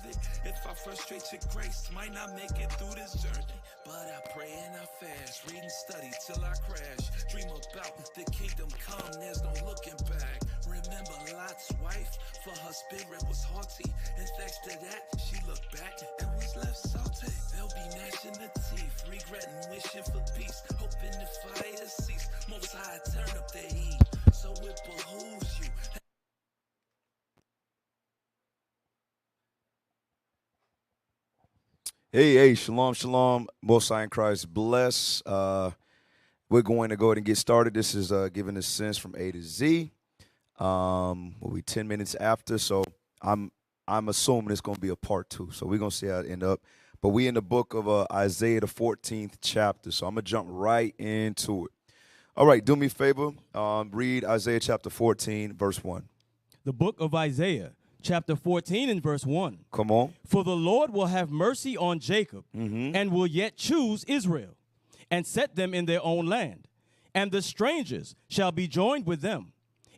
it. If I frustrate your grace, might not make it through this journey. But I pray and I fast, read and study till I crash. Dream about the kingdom come, there's no looking back. Remember Lot's wife, for her spirit was haughty. And thanks to that, she looked back and was left salty. They'll be gnashing the teeth, regretting, wishing for peace, hoping the fire cease. Most High turn up the heat, so it behooves you. Hey, shalom, shalom. Most High in Christ bless. We're going to go ahead and get started. This is giving a sense from A to Z. We'll be 10 minutes after, so I'm assuming it's going to be a part 2. So we're going to see how it end up. But we in the book of Isaiah, the 14th chapter. So I'm going to jump right into it. All right, do me a favor. Read Isaiah chapter 14, verse 1. The book of Isaiah, chapter 14 and verse 1. Come on. For the Lord will have mercy on Jacob, and will yet choose Israel, and set them in their own land. And the strangers shall be joined with them,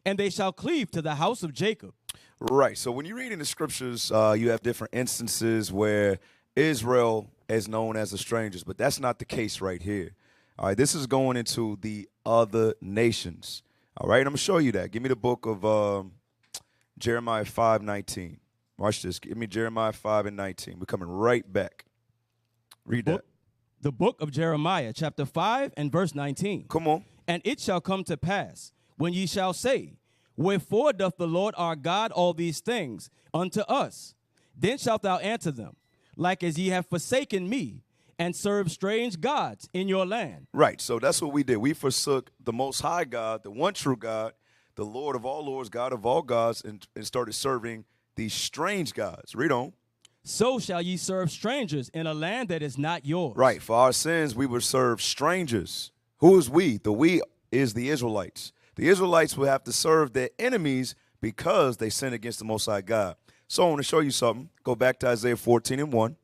and they shall cleave to the house of Jacob. Right. So when you read in the scriptures, you have different instances where Israel is known as the strangers, but that's not the case right here. All right. This is going into the other nations. All right. I'm going to show you that. Give me the book of Jeremiah 5:19. Watch this. Give me Jeremiah 5:19. We're coming right back. Read that. The book of Jeremiah, chapter 5 and verse 19. Come on. And it shall come to pass, when ye shall say, Wherefore doth the Lord our God all these things unto us? Then shalt thou answer them, like as ye have forsaken me, and served strange gods in your land. Right. So that's what we did. We forsook the Most High God, the one true God, the Lord of all lords, God of all gods, and started serving these strange gods. Read on. So shall ye serve strangers in a land that is not yours. Right. For our sins, we would serve strangers. Who is we? The we is the Israelites. The Israelites will have to serve their enemies because they sinned against the Most High God. So I want to show you something. Go back to Isaiah 14 and 1.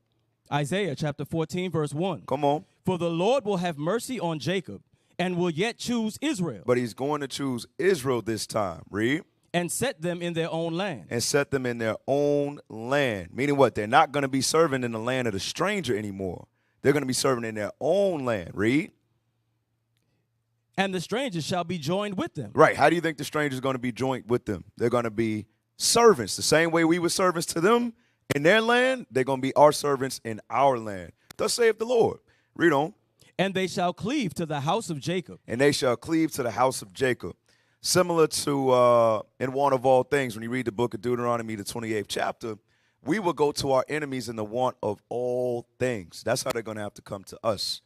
Isaiah chapter 14, verse 1. Come on. For the Lord will have mercy on Jacob, and will yet choose Israel. But he's going to choose Israel this time. Read. And set them in their own land. And set them in their own land. Meaning what? They're not going to be serving in the land of the stranger anymore. They're going to be serving in their own land. Read. And the strangers shall be joined with them. Right. How do you think the strangers are going to be joined with them? They're going to be servants. The same way we were servants to them in their land, they're going to be our servants in our land. Thus saith the Lord. Read on. And they shall cleave to the house of Jacob. And they shall cleave to the house of Jacob. Similar to in want of all things, when you read the book of Deuteronomy, the 28th chapter, we will go to our enemies in the want of all things. That's how they're going to have to come to us.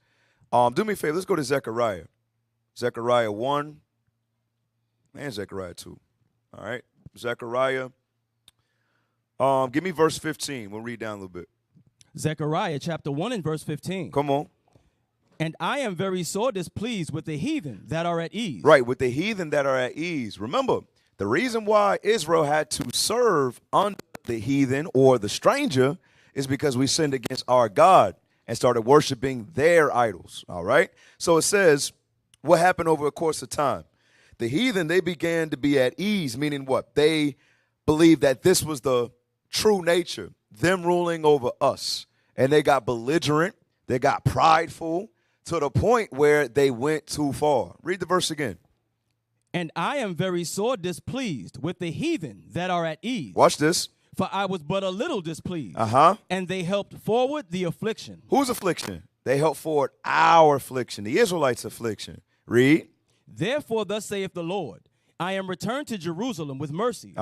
Do me a favor. Let's go to Zechariah. Zechariah 1 and Zechariah 2. All right. Zechariah. Give me verse 15. We'll read down a little bit. Zechariah chapter 1 and verse 15. Come on. And I am very sore displeased with the heathen that are at ease. Right, with the heathen that are at ease. Remember, the reason why Israel had to serve under the heathen or the stranger is because we sinned against our God and started worshiping their idols. All right. So it says, what happened over a course of time? The heathen, they began to be at ease, meaning what? They believed that this was the true nature, them ruling over us. And they got belligerent. They got prideful to the point where they went too far. Read the verse again. And I am very sore displeased with the heathen that are at ease. Watch this. For I was but a little displeased. And they helped forward the affliction. Whose affliction? They helped forward our affliction, the Israelites' affliction. Read. Therefore, thus saith the Lord, I am returned to Jerusalem with mercy.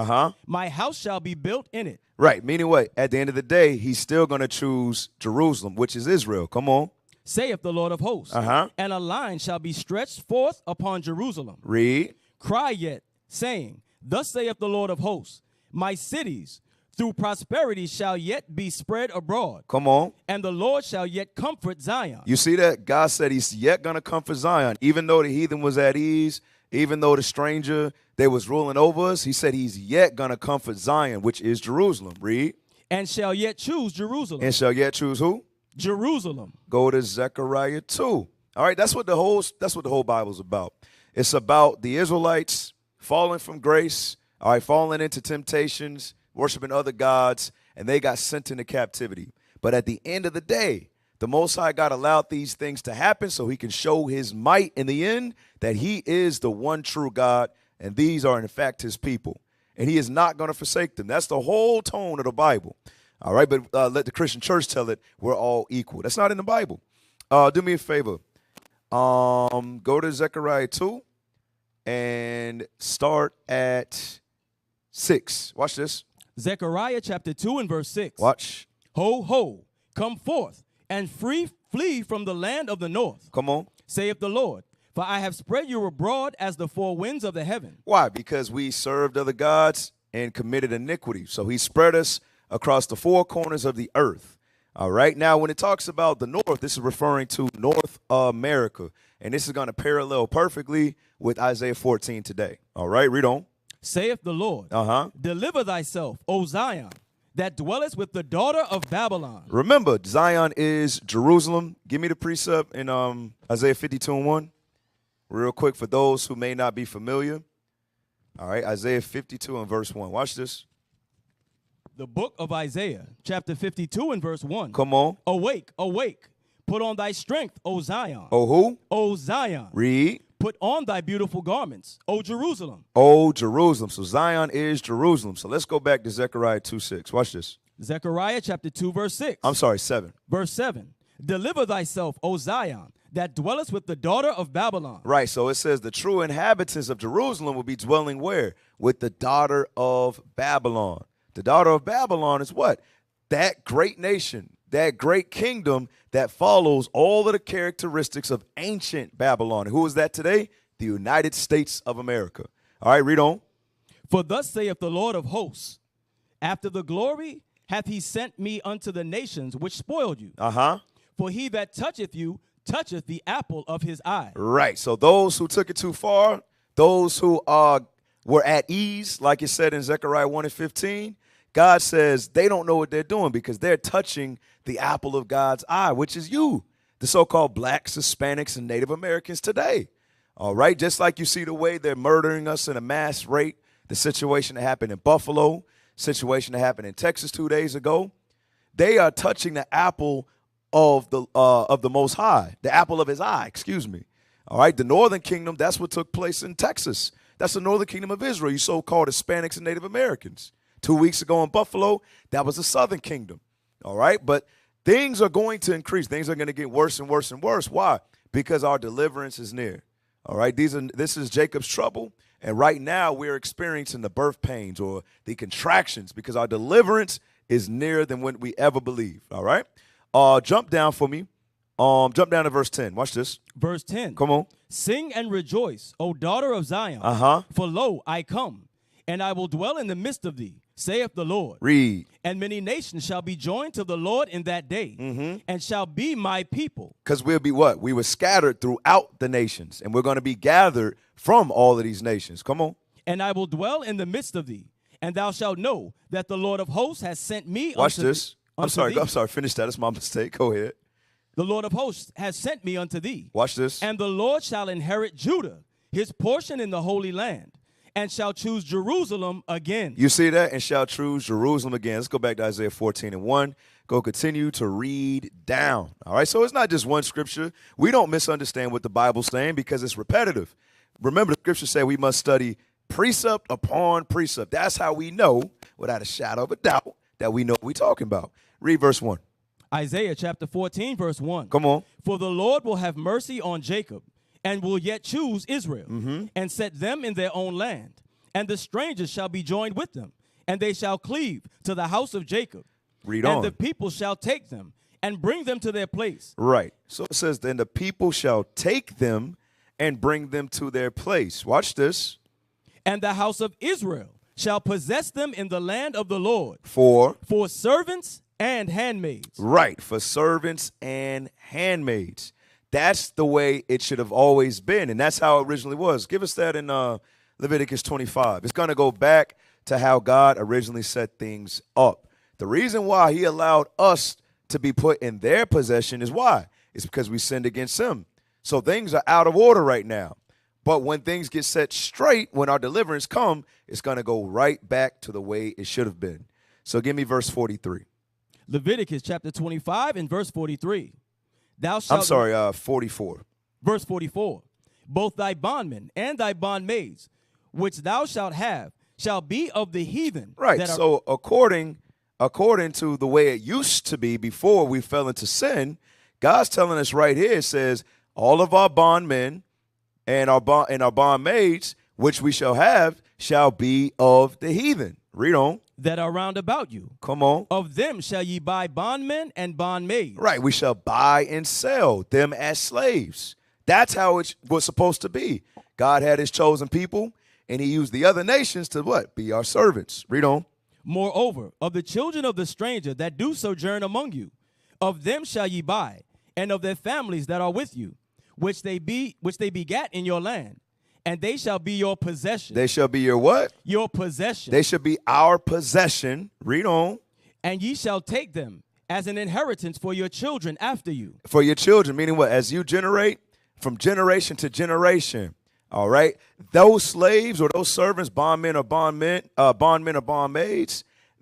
My house shall be built in it. Right. Meaning what? At the end of the day, he's still going to choose Jerusalem, which is Israel. Come on. Saith the Lord of hosts. And a line shall be stretched forth upon Jerusalem. Read. Cry yet, saying, Thus saith the Lord of hosts, my cities through prosperity shall yet be spread abroad. Come on. And the Lord shall yet comfort Zion. You see that? God said he's yet going to comfort Zion. Even though the heathen was at ease, even though the stranger, they was ruling over us, he said he's yet going to comfort Zion, which is Jerusalem. Read. And shall yet choose Jerusalem. And shall yet choose who? Jerusalem. Go to Zechariah 2. All right, that's what the whole Bible's about. It's about the Israelites falling from grace, all right, falling into temptations, worshiping other gods, and they got sent into captivity. But at the end of the day, the Most High God allowed these things to happen so he can show his might in the end, that he is the one true God, and these are in fact his people. And he is not going to forsake them. That's the whole tone of the Bible. All right, but let the Christian church tell it we're all equal. That's not in the Bible. Do me a favor. Go to Zechariah 2 and start at 6. Watch this. Zechariah chapter 2 and verse 6. Watch. Ho, ho, come forth and flee from the land of the north. Come on. Saith the Lord, for I have spread you abroad as the four winds of the heaven. Why? Because we served other gods and committed iniquity. So he spread us across the four corners of the earth. All right. Now, when it talks about the north, this is referring to North America. And this is going to parallel perfectly with Isaiah 14 today. All right. Read on. Saith the Lord, deliver thyself, O Zion, that dwellest with the daughter of Babylon. Remember, Zion is Jerusalem. Give me the precept in Isaiah 52 and 1. Real quick for those who may not be familiar. All right. Isaiah 52 and verse 1. Watch this. The book of Isaiah, chapter 52 and verse 1. Come on. Awake, awake. Put on thy strength, O Zion. Oh, who? O Zion. Read. Put on thy beautiful garments, O Jerusalem. Oh, Jerusalem. So Zion is Jerusalem. So let's go back to Zechariah 2:6. Watch this. Zechariah chapter 2, verse 6. I'm sorry, 7. Verse 7. Deliver thyself, O Zion, that dwellest with the daughter of Babylon. Right. So it says the true inhabitants of Jerusalem will be dwelling where? With the daughter of Babylon. The daughter of Babylon is what? That great nation, that great kingdom that follows all of the characteristics of ancient Babylon. Who is that today? The United States of America. All right, read on. For thus saith the Lord of hosts, after the glory hath he sent me unto the nations which spoiled you. For he that toucheth you toucheth the apple of his eye. Right. So those who took it too far, those who were at ease, like it said in Zechariah 1 and 15, God says they don't know what they're doing because they're touching the apple of God's eye, which is you, the so-called blacks, Hispanics, and Native Americans today. All right. Just like you see the way they're murdering us in a mass rate, the situation that happened in Buffalo, situation that happened in Texas 2 days ago, they are touching the apple of the Most High, the apple of his eye, excuse me. All right. The Northern Kingdom, that's what took place in Texas. That's the Northern Kingdom of Israel, you so-called Hispanics and Native Americans. 2 weeks ago in Buffalo, that was the Southern Kingdom. All right. But things are going to increase. Things are going to get worse and worse and worse. Why? Because our deliverance is near. All right. This is Jacob's trouble. And right now we're experiencing the birth pains or the contractions because our deliverance is nearer than what we ever believed. All right. Jump down for me. Jump down to verse 10. Watch this. Verse 10. Come on. Sing and rejoice, O daughter of Zion. For lo, I come, and I will dwell in the midst of thee, saith the Lord. Read. And many nations shall be joined to the Lord in that day, and shall be my people. Because we'll be what? We were scattered throughout the nations, and we're going to be gathered from all of these nations. Come on. And I will dwell in the midst of thee, and thou shalt know that the Lord of hosts has sent me Watch unto this. thee. I'm sorry. Finish that. It's my mistake. Go ahead. The Lord of hosts has sent me unto thee. Watch this. And the Lord shall inherit Judah, his portion in the Holy Land, and shall choose Jerusalem again. You see that? And shall choose Jerusalem again. Let's go back to Isaiah 14 and 1. Go continue to read down. All right. So it's not just one scripture. We don't misunderstand what the Bible's saying because it's repetitive. Remember, the scripture said we must study precept upon precept. That's how we know, without a shadow of a doubt, that we know what we're talking about. Read verse 1. Isaiah chapter 14, verse 1. Come on. For the Lord will have mercy on Jacob, and will yet choose Israel, and set them in their own land. And the strangers shall be joined with them, and they shall cleave to the house of Jacob. Read on. And the people shall take them, and bring them to their place. Right. So it says, then the people shall take them and bring them to their place. Watch this. And the house of Israel shall possess them in the land of the Lord. For servants and handmaids. Right, for servants and handmaids. That's the way it should have always been, and that's how it originally was. Give us that in Leviticus 25. It's going to go back to how God originally set things up. The reason why he allowed us to be put in their possession is why? It's because we sinned against him. So things are out of order right now. But when things get set straight, when our deliverance come, it's going to go right back to the way it should have been. So give me verse 43. Leviticus chapter 25 and verse 43. Thou shalt 44. Verse 44. Both thy bondmen and thy bondmaids, which thou shalt have, shall be of the heathen. Right. So according to the way it used to be before we fell into sin, God's telling us right here, it says, all of our bondmen and our bondmaids, which we shall be of the heathen. Read on. That are round about you. Come on. Of them shall ye buy bondmen and bondmaids. Right. We shall buy and sell them as slaves. That's how it was supposed to be. God had his chosen people, and he used the other nations to what? Be our servants. Read on. Moreover, of the children of the stranger that do sojourn among you, of them shall ye buy, and of their families that are with you, which they begat in your land, and they shall be your possession. They shall be your what? Your possession. They shall be our possession. Read on. And ye shall take them as an inheritance for your children after you. For your children, meaning what? As you generate from generation to generation. All right. Those slaves or those servants, bondmen or bondmaids,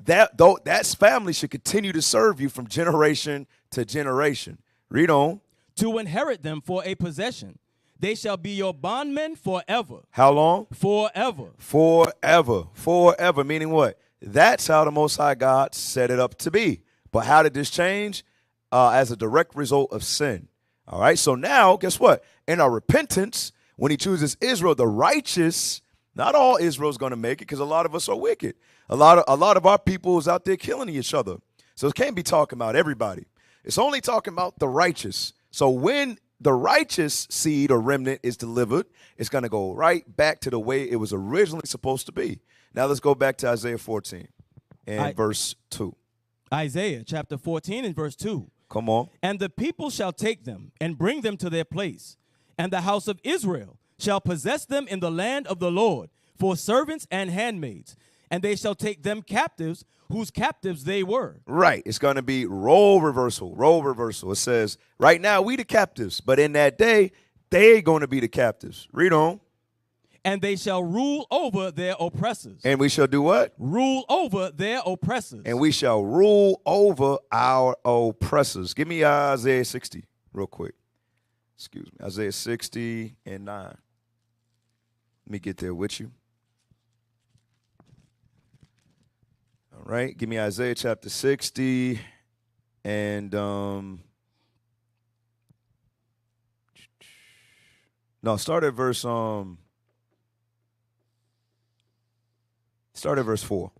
that family should continue to serve you from generation to generation. Read on. To inherit them for a possession. They shall be your bondmen forever. How long? Forever. Forever. Forever. Meaning what? That's how the Most High God set it up to be. But how did this change? As a direct result of sin. All right. So now, guess what? In our repentance, when he chooses Israel, the righteous, not all Israel's going to make it because a lot of us are wicked. A lot of our people is out there killing each other. So it can't be talking about everybody. It's only talking about the righteous. So when the righteous seed or remnant is delivered, it's going to go right back to the way it was originally supposed to be. Now let's go back to Isaiah 14 and verse 2. Isaiah chapter 14 and verse 2. Come on. And the people shall take them and bring them to their place, and the house of Israel shall possess them in the land of the Lord for servants and handmaids, and they shall take them captives whose captives they were. Right. It's going to be role reversal. Role reversal. It says, right now we the captives, but in that day, they going to be the captives. Read on. And they shall rule over their oppressors. And we shall do what? Rule over their oppressors. And we shall rule over our oppressors. Give me Isaiah 60 real quick. Excuse me. Isaiah 60 and 9. Let me get there with you. All right. Give me Isaiah chapter 60 and start at verse 4.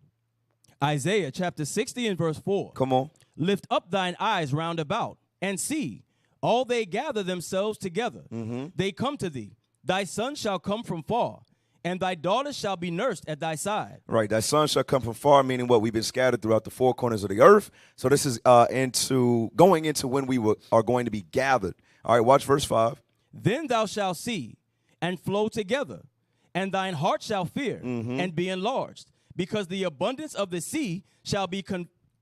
Isaiah chapter 60 and verse 4. Come on. Lift up thine eyes round about and see, all they gather themselves together. Mm-hmm. They come to thee. Thy son shall come from far, and thy daughters shall be nursed at thy side. Right. Thy son shall come from far, meaning what? We've been scattered throughout the four corners of the earth. So this is going into when we are going to be gathered. All right. Watch verse 5. Then thou shalt see and flow together, and thine heart shall fear and be enlarged, because the abundance of the sea shall be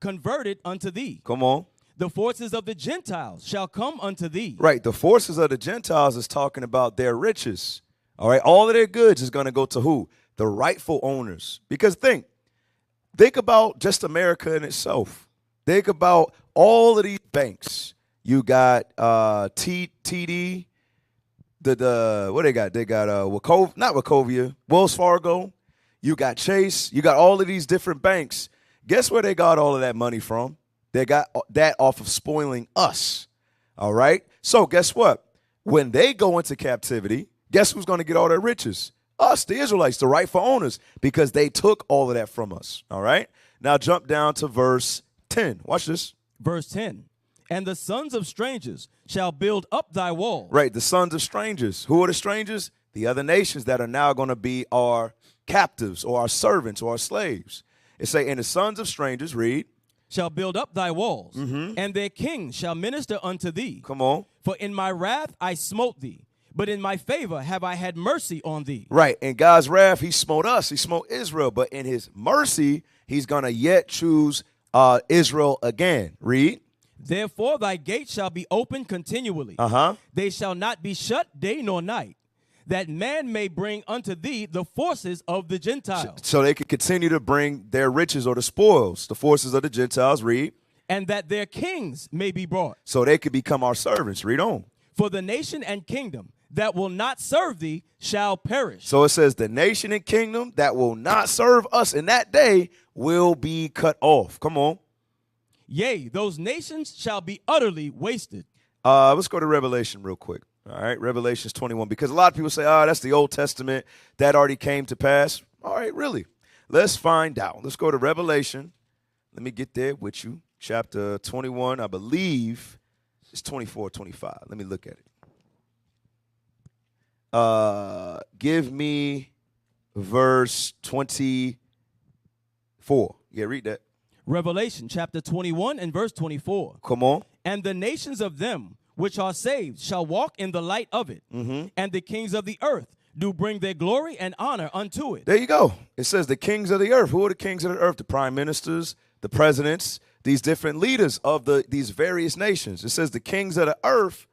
converted unto thee. Come on. The forces of the Gentiles shall come unto thee. Right. The forces of the Gentiles is talking about their riches. All right. All of their goods is going to go to who? The rightful owners. Because think about just America in itself. Think about all of these banks. You got TD. What they got? They got not Wachovia, Wells Fargo. You got Chase. You got all of these different banks. Guess where they got all of that money from? They got that off of spoiling us. All right. So guess what? When they go into captivity, guess who's going to get all their riches? Us, the Israelites, the rightful owners, because they took all of that from us. All right. Now jump down to verse 10. Watch this. Verse 10. And the sons of strangers shall build up thy wall. Right. The sons of strangers. Who are the strangers? The other nations that are now going to be our captives or our servants or our slaves. It say, and the sons of strangers, read, shall build up thy walls, and their kings shall minister unto thee. Come on. For in my wrath I smote thee, but in my favor have I had mercy on thee. Right. In God's wrath, he smote us. He smote Israel. But in his mercy, he's going to yet choose Israel again. Read. Therefore thy gates shall be open continually. They shall not be shut day nor night. that man may bring unto thee the forces of the Gentiles, So they could continue to bring their riches or the spoils, the forces of the Gentiles, read. and that their kings may be brought. So they could become our servants, read on. For the nation and kingdom that will not serve thee shall perish. So it says the nation and kingdom that will not serve us in that day will be cut off. Come on. Yea, those nations shall be utterly wasted. Let's go to Revelation real quick. All right, Revelations 21, because a lot of people say, oh, that's the Old Testament. That already came to pass. All right, really? Let's find out. Let's go to Revelation. Let me get there with you. Chapter 21, I believe it's 24, 25. Let me look at it. Give me verse 24. Yeah, read that. Revelation chapter 21 and verse 24. Come on. And the nations of them which are saved shall walk in the light of it, and the kings of the earth do bring their glory and honor unto it. There you go. It says the kings of the earth. Who are the kings of the earth? The prime ministers, the presidents, these different leaders of these various nations. It says the kings of the earth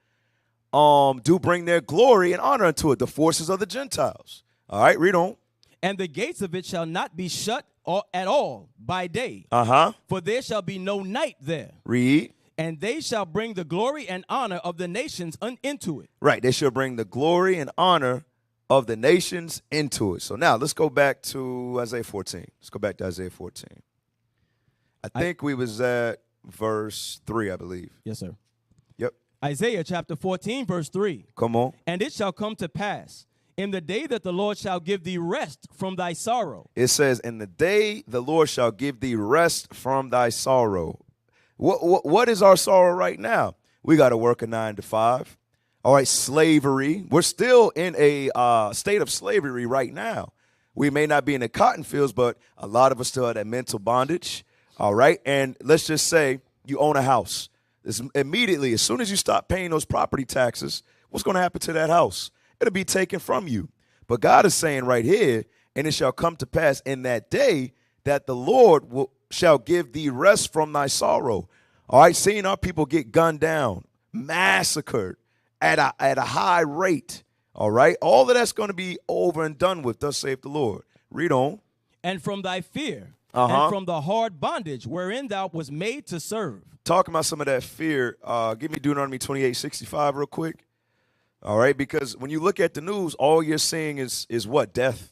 do bring their glory and honor unto it, the forces of the Gentiles. All right, read on. And the gates of it shall not be shut at all by day, for there shall be no night there. Read. And they shall bring the glory and honor of the nations into it. Right, they shall bring the glory and honor of the nations into it. So now let's go back to Isaiah 14. Let's go back to Isaiah 14. I think we was at verse 3, I believe. Yes, sir. Yep. Isaiah chapter 14, verse 3. Come on. And it shall come to pass in the day that the Lord shall give thee rest from thy sorrow. It says, in the day the Lord shall give thee rest from thy sorrow. What is our sorrow right now? We got to work a 9 to 5. All right, slavery. We're still in a state of slavery right now. We may not be in the cotton fields, but a lot of us still have that mental bondage. All right, and let's just say you own a house. Immediately, as soon as you stop paying those property taxes, what's going to happen to that house? It'll be taken from you. But God is saying right here, and it shall come to pass in that day that the Lord shall give thee rest from thy sorrow. All right, seeing our people get gunned down, massacred at a high rate. All right, all of that's going to be over and done with, thus saith the Lord. Read on. And from thy fear, and from the hard bondage wherein thou was made to serve. Talking about some of that fear, give me Deuteronomy 28:65 real quick. All right, because when you look at the news, all you're seeing is what? Death.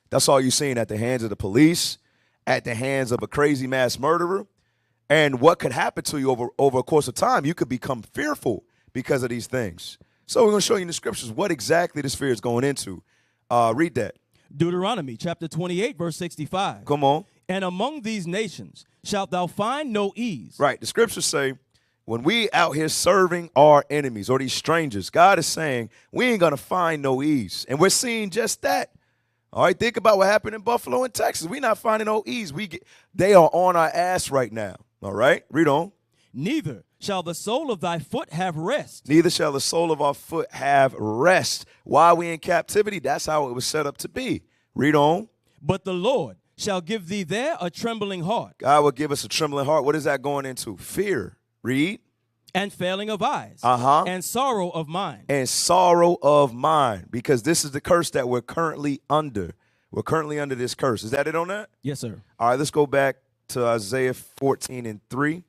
That's all you're seeing at the hands of the police, at the hands of a crazy mass murderer. And what could happen to you over a course of time, you could become fearful because of these things. So we're going to show you in the scriptures what exactly this fear is going into. Read that. Deuteronomy chapter 28, verse 65. Come on. And among these nations shalt thou find no ease. Right. The scriptures say when we out here serving our enemies or these strangers, God is saying we ain't going to find no ease. And we're seeing just that. All right, think about what happened in Buffalo and Texas. We're not finding no ease. They are on our ass right now. All right, read on. Neither shall the sole of thy foot have rest. Neither shall the sole of our foot have rest. While we in captivity, that's how it was set up to be. Read on. But the Lord shall give thee there a trembling heart. God will give us a trembling heart. What is that going into? Fear. Read. And failing of eyes. And sorrow of mind. And sorrow of mind. Because this is the curse that we're currently under. We're currently under this curse. Is that it on that? Yes, sir. All right, let's go back to Isaiah 14 and 3.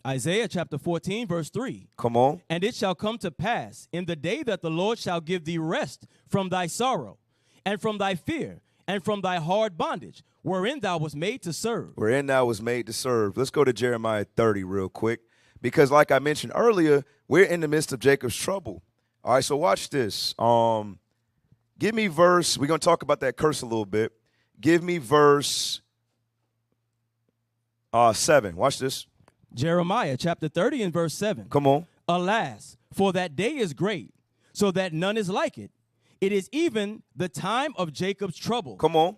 Isaiah chapter 14, verse 3. Come on. And it shall come to pass in the day that the Lord shall give thee rest from thy sorrow, and from thy fear, and from thy hard bondage, wherein thou was made to serve. Wherein thou was made to serve. Let's go to Jeremiah 30 real quick. Because like I mentioned earlier, we're in the midst of Jacob's trouble. All right, so watch this. Give me verse. We're going to talk about that curse a little bit. Give me verse 7. Watch this. Jeremiah chapter 30 and verse 7. Come on. Alas, for that day is great, so that none is like it. It is even the time of Jacob's trouble. Come on.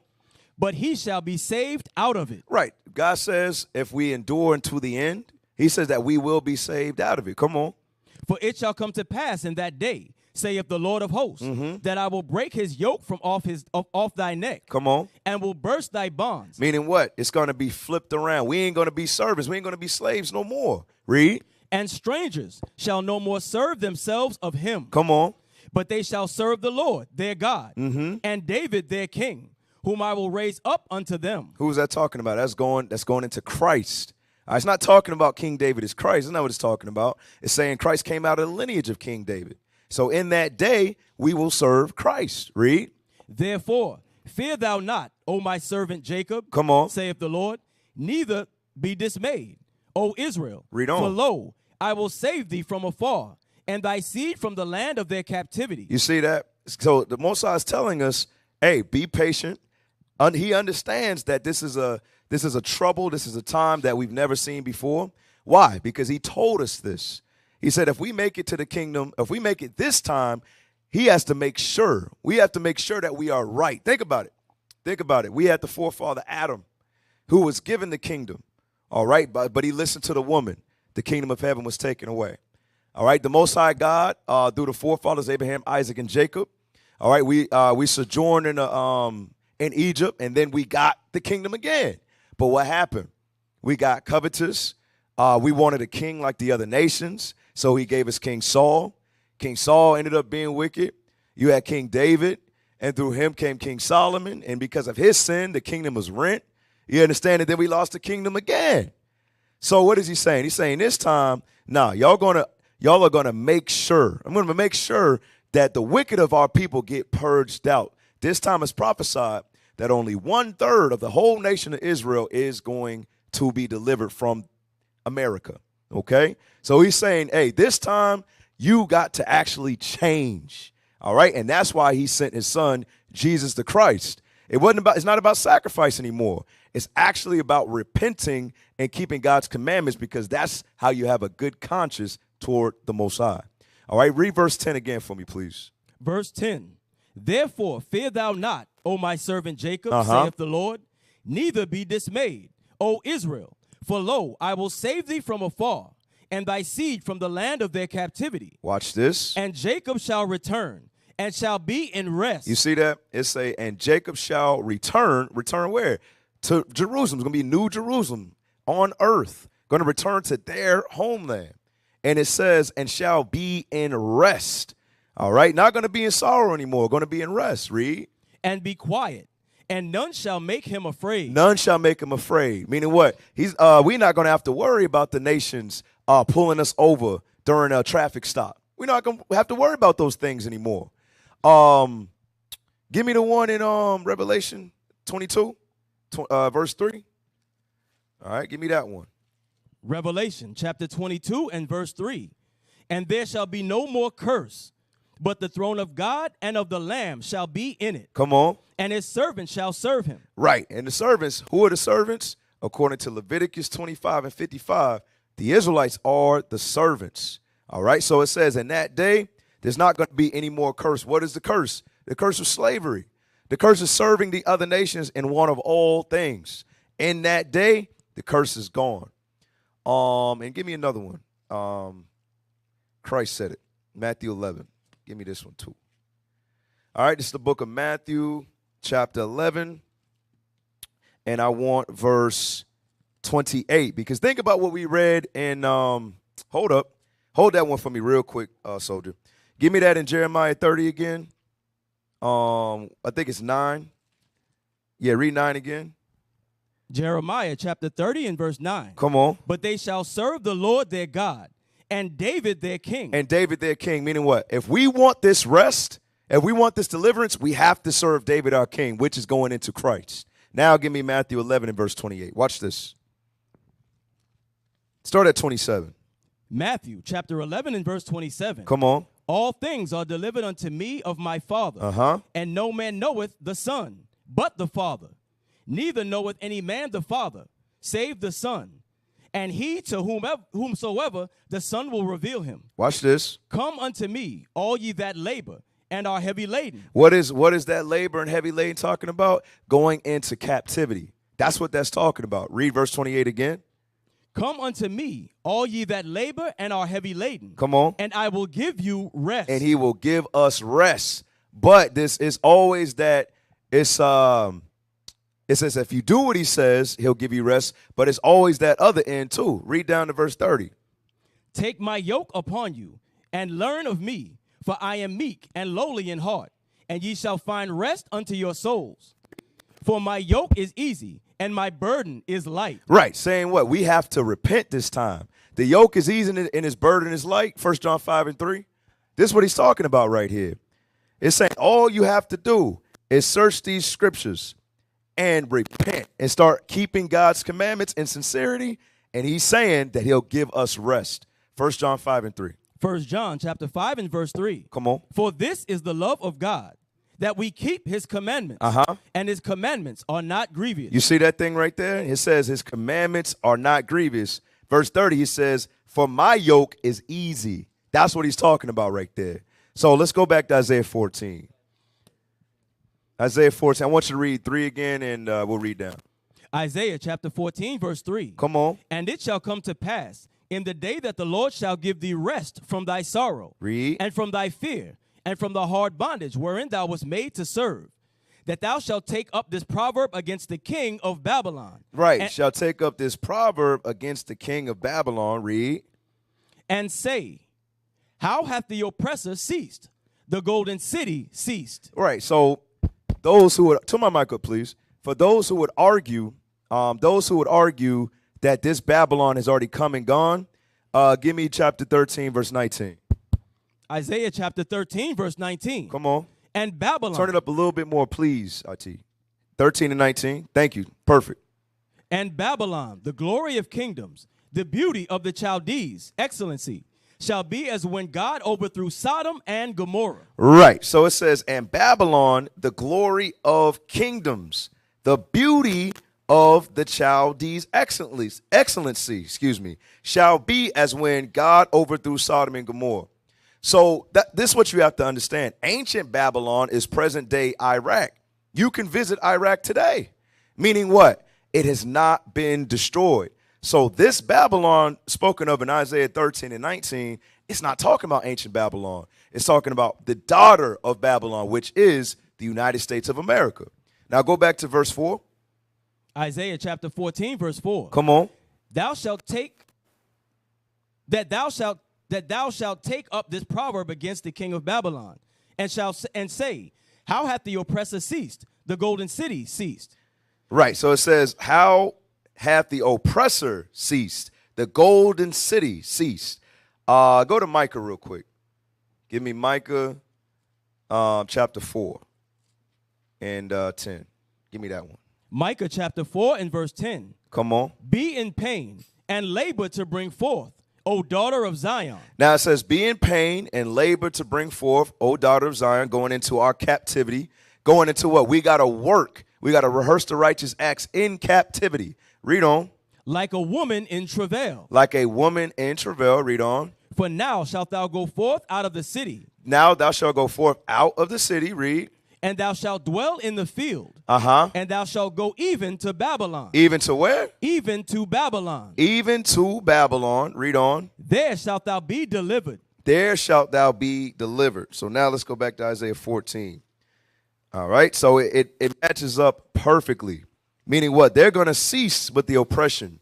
But he shall be saved out of it. Right. God says if we endure unto the end, he says that we will be saved out of it. Come on. For it shall come to pass in that day, saith the Lord of hosts, that I will break his yoke from off thy neck. Come on. And will burst thy bonds. Meaning what? It's going to be flipped around. We ain't going to be servants. We ain't going to be slaves no more. Read. And strangers shall no more serve themselves of him. Come on. but they shall serve the Lord their God, and David their king, whom I will raise up unto them. Who is that talking about? That's going into Christ. It's not talking about King David as Christ. That's not what it's talking about. It's saying Christ came out of the lineage of King David. So in that day, we will serve Christ. Read. Therefore, fear thou not, O my servant Jacob, Come on. saith the Lord, neither be dismayed, O Israel. Read on. For lo, I will save thee from afar, and thy seed from the land of their captivity. You see that? So the Most High is telling us, hey, be patient. He understands that this is a trouble. This is a time that we've never seen before. Why? Because he told us this. He said, if we make it to the kingdom, if we make it this time, he has to make sure. We have to make sure that we are right. Think about it. Think about it. We had the forefather Adam, who was given the kingdom. All right. But he listened to the woman. The kingdom of heaven was taken away. All right. The Most High God, through the forefathers, Abraham, Isaac, and Jacob. All right. We sojourned in Egypt, and then we got the kingdom again. But what happened? We got covetous. We wanted a king like the other nations. So he gave us King Saul. King Saul ended up being wicked. You had King David, and through him came King Solomon. And because of his sin, the kingdom was rent. You understand? And then we lost the kingdom again. So what is he saying? He's saying this time, y'all are gonna make sure. I'm gonna make sure that the wicked of our people get purged out. This time it's prophesied that only 1/3 of the whole nation of Israel is going to be delivered from America. Okay? So he's saying, hey, this time you got to actually change. All right? And that's why he sent his son, Jesus the Christ. It's not about sacrifice anymore. It's actually about repenting and keeping God's commandments, because that's how you have a good conscience toward the Most High. All right? Read verse 10 again for me, please. Verse 10. Therefore, fear thou not, O my servant Jacob, saith the Lord, neither be dismayed, O Israel. For lo, I will save thee from afar, and thy seed from the land of their captivity. Watch this. And Jacob shall return, and shall be in rest. You see that? It's and Jacob shall return. Return where? To Jerusalem. It's going to be New Jerusalem on earth. Going to return to their homeland. And it says, and shall be in rest. All right? Not going to be in sorrow anymore. Going to be in rest. Read. And be quiet, and none shall make him afraid. None shall make him afraid. Meaning what? We're not going to have to worry about the nations pulling us over during a traffic stop. We're not going to have to worry about those things anymore. Give me the one in Revelation 22, verse 3. All right, give me that one. Revelation chapter 22 and verse 3. And there shall be no more curse, but the throne of God and of the Lamb shall be in it. Come on. And his servants shall serve him. Right. And the servants, who are the servants? According to Leviticus 25 and 55, the Israelites are the servants. All right. So it says in that day, there's not going to be any more curse. What is the curse? The curse of slavery. The curse is serving the other nations in want of all things. In that day, the curse is gone. And give me another one. Christ said it. Matthew 11. Give me this one too. All right, this is the book of Matthew, chapter 11. And I want verse 28. Because think about what we read in, hold up. Hold that one for me real quick, soldier. Give me that in Jeremiah 30 again. I think it's 9. Yeah, read 9 again. Jeremiah chapter 30 and verse 9. Come on. But they shall serve the Lord their God, and David their king. And David their king, meaning what? If we want this rest, if we want this deliverance, we have to serve David our king, which is going into Christ. Now give me Matthew 11 and verse 28. Watch this. Start at 27. Matthew chapter 11 and verse 27. Come on. All things are delivered unto me of my Father, and no man knoweth the Son, but the Father. Neither knoweth any man the Father, save the Son, and he to whomsoever the Son will reveal him. Watch this. Come unto me, all ye that labor and are heavy laden. What is that labor and heavy laden talking about? Going into captivity. That's what that's talking about. Read verse 28 again. Come unto me, all ye that labor and are heavy laden. Come on. And I will give you rest. And he will give us rest. But this is always that it says if you do what he says, he'll give you rest. But it's always that other end too. Read down to verse 30. Take my yoke upon you and learn of me, For I am meek and lowly in heart, and ye shall find rest unto your souls. For my yoke is easy, and my burden is light. Right, saying what? We have to repent this time. The yoke is easy and his burden is light, 1 John 5:3. This is what he's talking about right here. It's saying all you have to do is search these scriptures and repent and start keeping God's commandments in sincerity. And he's saying that he'll give us rest. 1 John 5:3. 1 John chapter 5 and verse 3. Come on. For this is the love of God, that we keep his commandments, and his commandments are not grievous. You see that thing right there? It says his commandments are not grievous. Verse 30, he says, for my yoke is easy. That's what he's talking about right there. So let's go back to Isaiah 14. Isaiah 14. I want you to read 3 again, and we'll read down. Isaiah chapter 14, verse 3. Come on. And it shall come to pass in the day that the Lord shall give thee rest from thy sorrow, Read. and from thy fear, and from the hard bondage wherein thou wast made to serve, that thou shalt take up this proverb against the king of Babylon. Right. And, shall take up this proverb against the king of Babylon. Read. and say, how hath the oppressor ceased? The golden city ceased. Right. So those who would, turn my mic up, please. For those who would argue, that this Babylon has already come and gone, give me chapter 13, verse 19. Isaiah chapter 13, verse 19. Come on. And Babylon. Turn it up a little bit more, please, IT. 13 and 19. Thank you. Perfect. And Babylon, the glory of kingdoms, the beauty of the Chaldees, excellency, shall be as when God overthrew Sodom and Gomorrah. Right. So it says, and Babylon, the glory of kingdoms, the beauty of the Chaldees, excellency, shall be as when God overthrew Sodom and Gomorrah. So this is what you have to understand. Ancient Babylon is present day Iraq. You can visit Iraq today, meaning what? It has not been destroyed. So this Babylon spoken of in Isaiah 13 and 19, it's not talking about ancient Babylon. It's talking about the daughter of Babylon, which is the United States of America. Now go back to verse 4. Isaiah chapter 14, verse 4. Come on. Thou shalt take up this proverb against the king of Babylon, and say, how hath the oppressor ceased? The golden city ceased. Right. So it says, how hath the oppressor ceased? The golden city ceased. Go to Micah real quick. Give me Micah chapter 4 and 10. Give me that one. Micah chapter 4 and verse 10. Come on. Be in pain and labor to bring forth, O daughter of Zion. Now it says, be in pain and labor to bring forth, O daughter of Zion, going into our captivity. Going into what? We got to work. We got to rehearse the righteous acts in captivity. Read on. Like a woman in travail. Like a woman in travail. Read on. For now shalt thou go forth out of the city. Now thou shalt go forth out of the city. Read. And thou shalt dwell in the field. And thou shalt go even to Babylon. Even to where? Even to Babylon. Even to Babylon. Read on. There shalt thou be delivered. There shalt thou be delivered. So now let's go back to Isaiah 14. All right. So it matches up perfectly. Meaning what? They're going to cease with the oppression.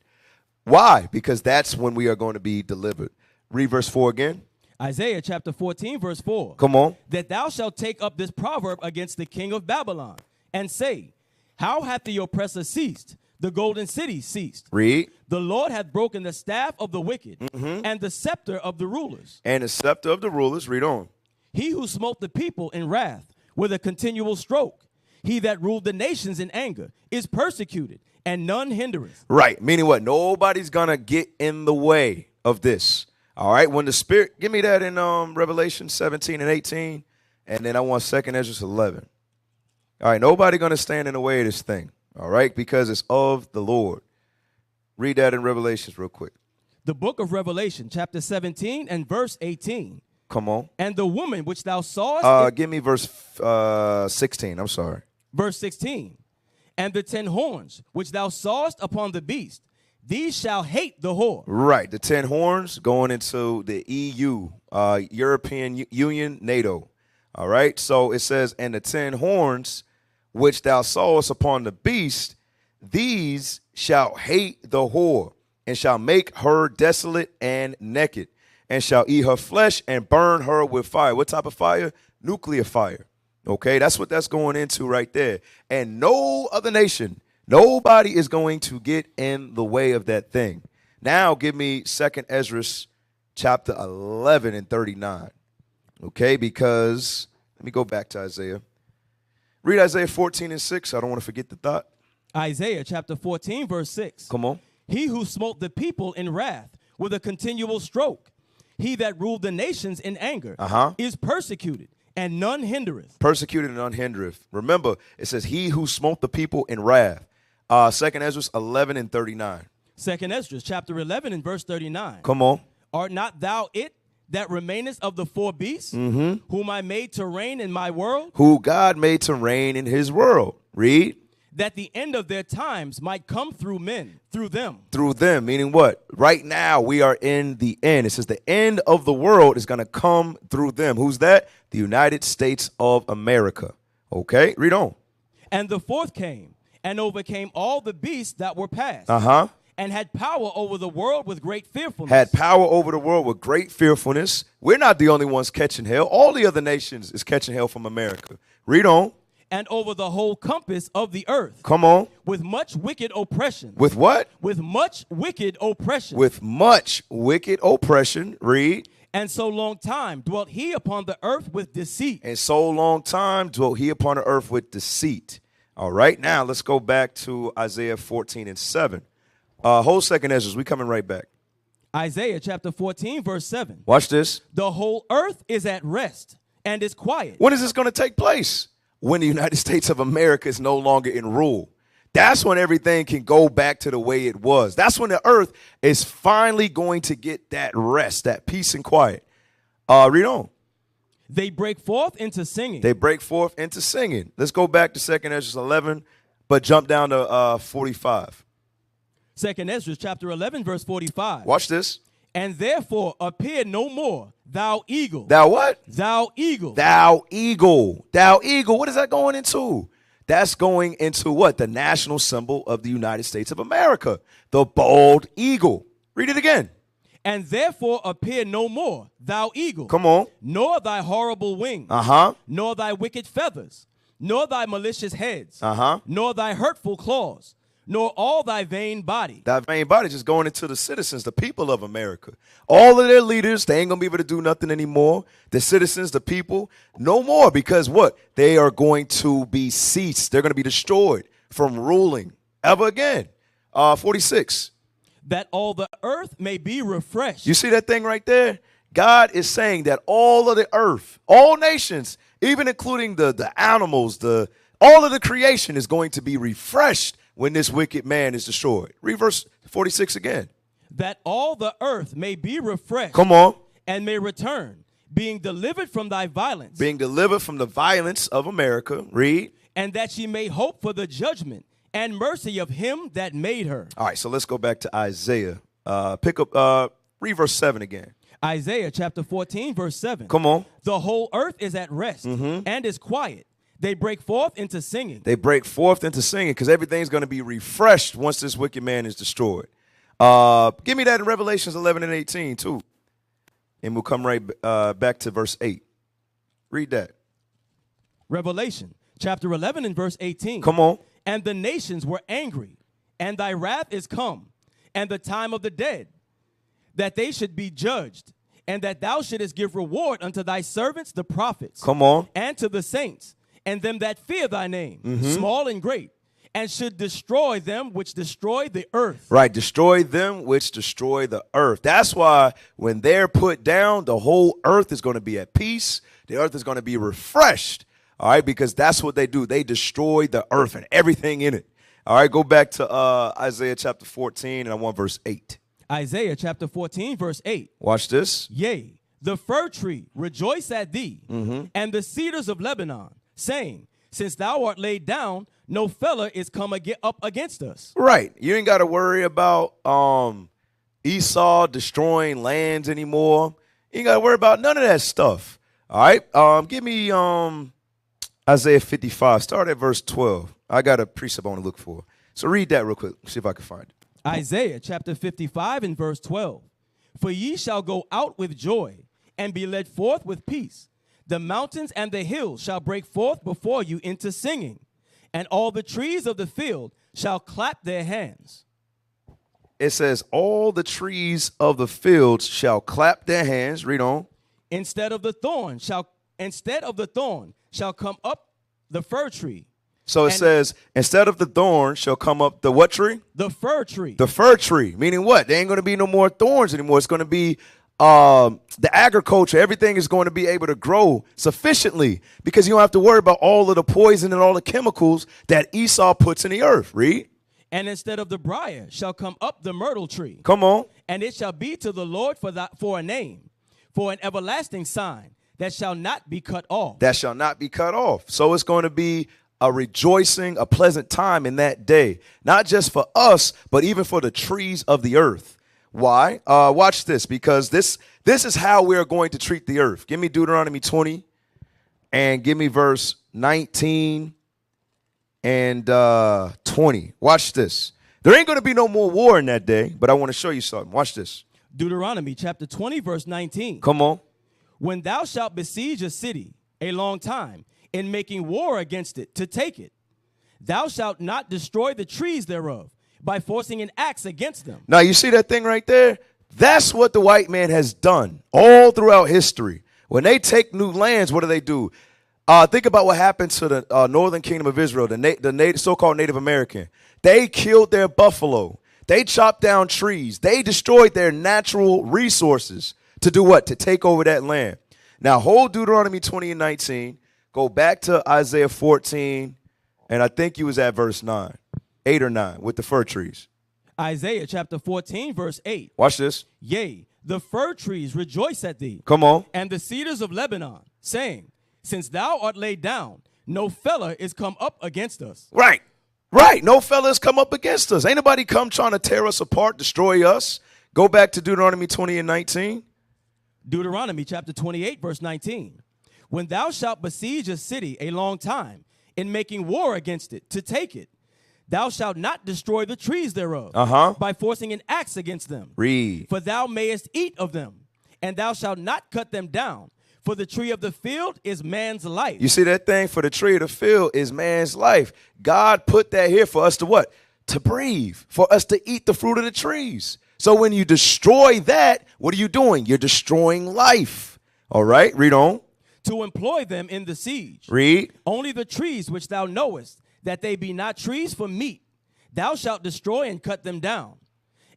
Why? Because that's when we are going to be delivered. Read verse 4 again. Isaiah chapter 14, verse 4. Come on. That thou shalt take up this proverb against the king of Babylon, and say, how hath the oppressor ceased? The golden city ceased. Read. The Lord hath broken the staff of the wicked, and the scepter of the rulers. And the scepter of the rulers. Read on. He who smote the people in wrath with a continual stroke, he that ruled the nations in anger, is persecuted, and none hindereth. Right. Meaning what? Nobody's going to get in the way of this. All right. When the Spirit, give me that in Revelation 17 and 18. And then I want 2nd Ezra 11. All right. Nobody going to stand in the way of this thing. All right. Because it's of the Lord. Read that in Revelations real quick. The book of Revelation, chapter 17 and verse 18. Come on. And the woman which thou sawest. Give me verse 16. I'm sorry. Verse 16. And the 10 horns which thou sawest upon the beast, these shall hate the whore. Right. The 10 horns going into the EU, European Union, NATO. All right. So it says, and the 10 horns which thou sawest upon the beast, these shall hate the whore, and shall make her desolate and naked, and shall eat her flesh and burn her with fire. What type of fire? Nuclear fire. Okay, that's what that's going into right there. And no other nation, nobody is going to get in the way of that thing. Now give me 2nd Ezra chapter 11 and 39. Okay, because let me go back to Isaiah. Read Isaiah 14 and 6. I don't want to forget the thought. Isaiah chapter 14, verse 6. Come on. He who smote the people in wrath with a continual stroke, he that ruled the nations in anger, is persecuted, and none hindereth. Persecuted and none hindereth. Remember, it says, he who smote the people in wrath. 2nd Ezra 11 and 39. 2nd Ezra chapter 11 and verse 39. Come on. Art not thou it that remainest of the four beasts, whom I made to reign in my world? Who God made to reign in his world. Read. That the end of their times might come through men, through them. Through them, meaning what? Right now, we are in the end. It says the end of the world is going to come through them. Who's that? The United States of America. Okay, read on. And the fourth came and overcame all the beasts that were past. And had power over the world with great fearfulness. Had power over the world with great fearfulness. We're not the only ones catching hell. All the other nations is catching hell from America. Read on. And over the whole compass of the earth. Come on. With much wicked oppression. With what? With much wicked oppression. With much wicked oppression. Read. And so long time dwelt he upon the earth with deceit. And so long time dwelt he upon the earth with deceit. All right, now let's go back to Isaiah 14 and 7. Whole 2nd Ezra, we coming right back. Isaiah chapter 14, verse 7. Watch this. The whole earth is at rest and is quiet. When is this going to take place? When the United States of America is no longer in rule. That's when everything can go back to the way it was. That's when the earth is finally going to get that rest, that peace and quiet. Read on. They break forth into singing. They break forth into singing. Let's go back to 2nd Ezra 11, but jump down to 45. 2nd Ezra chapter 11, verse 45. Watch this. And therefore appear no more, thou eagle. Thou what? Thou eagle. Thou eagle. Thou eagle. What is that going into? That's going into what? The national symbol of the United States of America. The bald eagle. Read it again. And therefore appear no more, thou eagle. Come on. Nor thy horrible wings. Nor thy wicked feathers. Nor thy malicious heads. Nor thy hurtful claws. Nor all thy vain body. That vain body just going into the citizens, the people of America. All of their leaders, they ain't going to be able to do nothing anymore. The citizens, the people, no more. Because what? They are going to be ceased. They're going to be destroyed from ruling ever again. 46. That all the earth may be refreshed. You see that thing right there? God is saying that all of the earth, all nations, even including the animals, all of the creation is going to be refreshed when this wicked man is destroyed. Read verse 46 again. That all the earth may be refreshed. Come on. And may return, being delivered from thy violence. Being delivered from the violence of America. Read. And that she may hope for the judgment and mercy of him that made her. All right, so let's go back to Isaiah. Read verse 7 again. Isaiah chapter 14, verse 7. Come on. The whole earth is at rest and is quiet. They break forth into singing. They break forth into singing because everything's going to be refreshed once this wicked man is destroyed. Give me that in Revelations 11 and 18 too. And we'll come right back to verse 8. Read that. Revelation chapter 11 and verse 18. Come on. And the nations were angry, and thy wrath is come, and the time of the dead, that they should be judged, and that thou shouldest give reward unto thy servants, the prophets. Come on. And to the saints, and them that fear thy name, small and great, and should destroy them which destroy the earth. Right, destroy them which destroy the earth. That's why when they're put down, the whole earth is going to be at peace. The earth is going to be refreshed. All right, because that's what they do. They destroy the earth and everything in it. All right, go back to Isaiah chapter 14, and I want verse 8. Isaiah chapter 14, verse 8. Watch this. Yea, the fir tree rejoice at thee, and the cedars of Lebanon, saying, since thou art laid down, no fella is come up against us. Right. You ain't got to worry about Esau destroying lands anymore. You ain't got to worry about none of that stuff. All right. Give me Isaiah 55. Start at verse 12. I got a precept I want to look for. So read that real quick. See if I can find it. Isaiah chapter 55 and verse 12. For ye shall go out with joy, and be led forth with peace. The mountains and the hills shall break forth before you into singing, and all the trees of the field shall clap their hands. It says, all the trees of the fields shall clap their hands. Read on. Instead of the thorn shall come up the fir tree. So it says, instead of the thorn shall come up the what tree? The fir tree. The fir tree, meaning what? There ain't going to be no more thorns anymore. It's going to be the agriculture. Everything is going to be able to grow sufficiently because you don't have to worry about all of the poison and all the chemicals that Esau puts in the earth. Read. And instead of the briar shall come up the myrtle tree. Come on. And it shall be to the Lord for a name, for an everlasting sign that shall not be cut off. That shall not be cut off. So it's going to be a rejoicing, a pleasant time in that day, not just for us, but even for the trees of the earth. Why? Watch this, because this is how we're going to treat the earth. Give me Deuteronomy 20 and give me verse 19 and 20. Watch this. There ain't going to be no more war in that day, but I want to show you something. Watch this. Deuteronomy chapter 20, verse 19. Come on. When thou shalt besiege a city a long time, in making war against it to take it, thou shalt not destroy the trees thereof by forcing an axe against them. Now, you see that thing right there? That's what the white man has done all throughout history. When they take new lands, what do? Think about what happened to the northern kingdom of Israel, the so-called Native American. They killed their buffalo. They chopped down trees. They destroyed their natural resources to do what? To take over that land. Now, hold Deuteronomy 20 and 19. Go back to Isaiah 14, and I think you was at verse 9, 8 or 9, with the fir trees. Isaiah chapter 14, verse 8. Watch this. Yea, the fir trees rejoice at thee. Come on. And the cedars of Lebanon, saying, since thou art laid down, no fella is come up against us. Right. Right. No fellas come up against us. Ain't nobody come trying to tear us apart, destroy us. Go back to Deuteronomy 20 and 19. Deuteronomy chapter 28, verse 19. When thou shalt besiege a city a long time, in making war against it, to take it, thou shalt not destroy the trees thereof by forcing an axe against them. Read. For thou mayest eat of them, and thou shalt not cut them down. For the tree of the field is man's life. You see that thing? For the tree of the field is man's life. God put that here for us to what? To breathe, for us to eat the fruit of the trees. So when you destroy that, what are you doing? You're destroying life. All right, read on. To employ them in the siege. Read. Only the trees which thou knowest, that they be not trees for meat, thou shalt destroy and cut them down.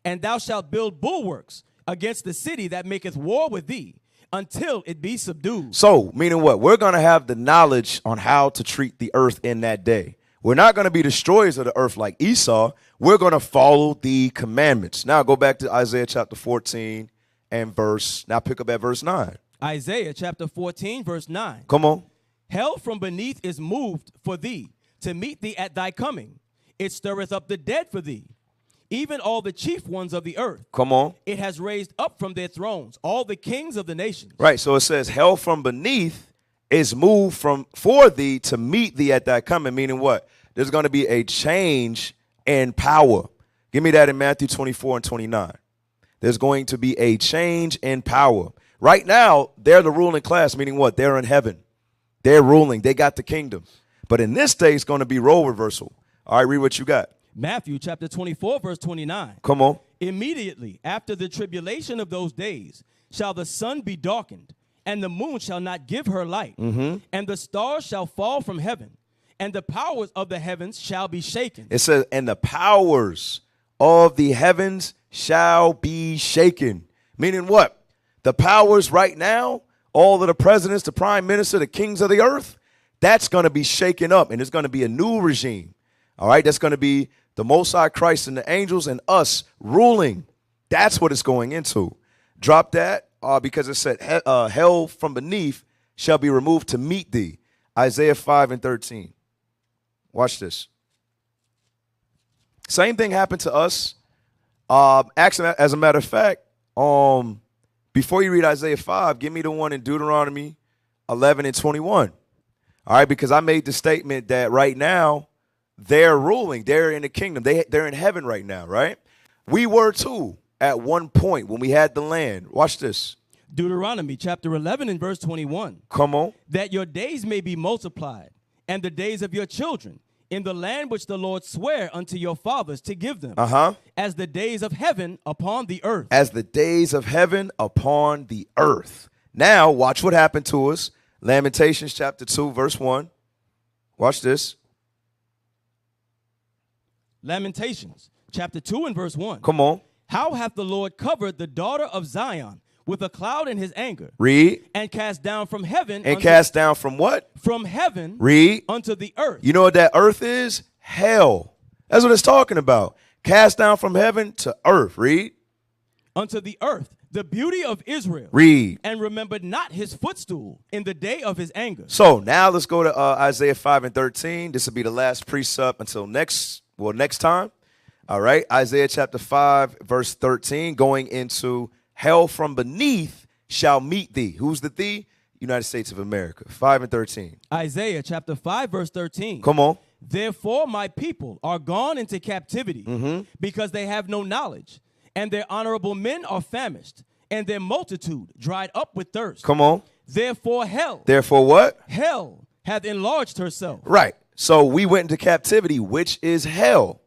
And thou shalt build bulwarks against the city that maketh war with thee, until it be subdued. So, meaning what? We're going to have the knowledge on how to treat the earth in that day. We're not going to be destroyers of the earth like Esau. We're going to follow the commandments. Now go back to Isaiah chapter 14 and pick up at verse 9. Isaiah chapter 14, verse 9. Come on. Hell from beneath is moved for thee, to meet thee at thy coming. It stirreth up the dead for thee, even all the chief ones of the earth. Come on. It has raised up from their thrones all the kings of the nations. Right, so it says hell from beneath is moved for thee to meet thee at thy coming, meaning what? There's going to be a change in power. Give me that in Matthew 24 and 29. There's going to be a change in power. Right now, they're the ruling class, meaning what? They're in heaven. They're ruling. They got the kingdom. But in this day, it's going to be role reversal. All right, read what you got. Matthew chapter 24, verse 29. Come on. Immediately after the tribulation of those days shall the sun be darkened, and the moon shall not give her light, and the stars shall fall from heaven, and the powers of the heavens shall be shaken. It says, and the powers of the heavens shall be shaken. Meaning what? The powers right now, all of the presidents, the prime minister, the kings of the earth, that's going to be shaken up, and it's going to be a new regime. All right, that's going to be the Most High Christ and the angels and us ruling. That's what it's going into. Drop that because it said hell from beneath shall be removed to meet thee. Isaiah 5 and 13. Watch this. Same thing happened to us. Actually, as a matter of fact, before you read Isaiah 5, give me the one in Deuteronomy 11 and 21. All right, because I made the statement that right now they're ruling. They're in the kingdom. They're in heaven right now, right? We were too at one point when we had the land. Watch this. Deuteronomy chapter 11 and verse 21. Come on. That your days may be multiplied, and the days of your children, in the land which the Lord sware unto your fathers to give them, as the days of heaven upon the earth. As the days of heaven upon the earth. Now, watch what happened to us. Lamentations chapter 2, verse 1. Watch this. Lamentations chapter 2 and verse 1. Come on. How hath the Lord covered the daughter of Zion with a cloud in his anger? Read. And cast down from heaven. And cast down from what? From heaven. Read. Unto the earth. You know what that earth is? Hell. That's what it's talking about. Cast down from heaven to earth. Read. Unto the earth, the beauty of Israel. Read. And remembered not his footstool in the day of his anger. So now let's go to Isaiah 5 and 13. This will be the last precept until next time. All right. Isaiah chapter 5, verse 13, going into hell from beneath shall meet thee. Who's the thee? United States of America. 5 and 13. Isaiah chapter 5, verse 13. Come on. Therefore my people are gone into captivity because they have no knowledge, and their honorable men are famished, and their multitude dried up with thirst. Come on. Therefore hell. Therefore what? Hell hath enlarged herself. Right. So we went into captivity, which is hell.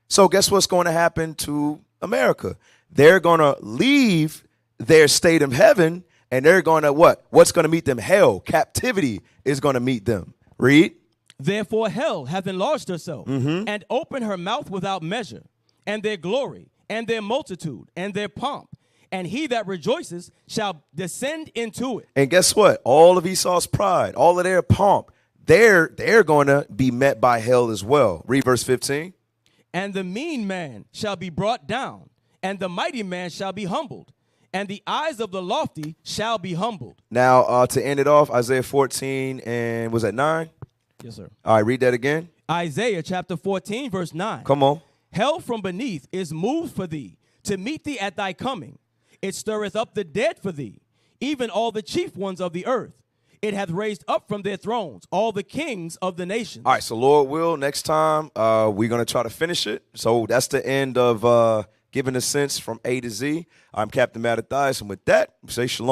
So guess what's going to happen to America? They're going to leave their state of heaven, and they're going to what? What's going to meet them? Hell. Captivity is going to meet them. Read. Therefore hell hath enlarged herself, and opened her mouth without measure, and their glory, and their multitude, and their pomp, and he that rejoices shall descend into it. And guess what? All of Esau's pride, all of their pomp, they're going to be met by hell as well. Read verse 15. And the mean man shall be brought down, and the mighty man shall be humbled, and the eyes of the lofty shall be humbled. Now, to end it off, Isaiah 14 and was that 9? Yes, sir. All right, read that again. Isaiah chapter 14, verse 9. Come on. Hell from beneath is moved for thee, to meet thee at thy coming. It stirreth up the dead for thee, even all the chief ones of the earth. It hath raised up from their thrones all the kings of the nations. All right, so Lord will, next time, we're going to try to finish it. So that's the end of giving a sense from A to Z. I'm Captain Mattathias, and with that, say shalom.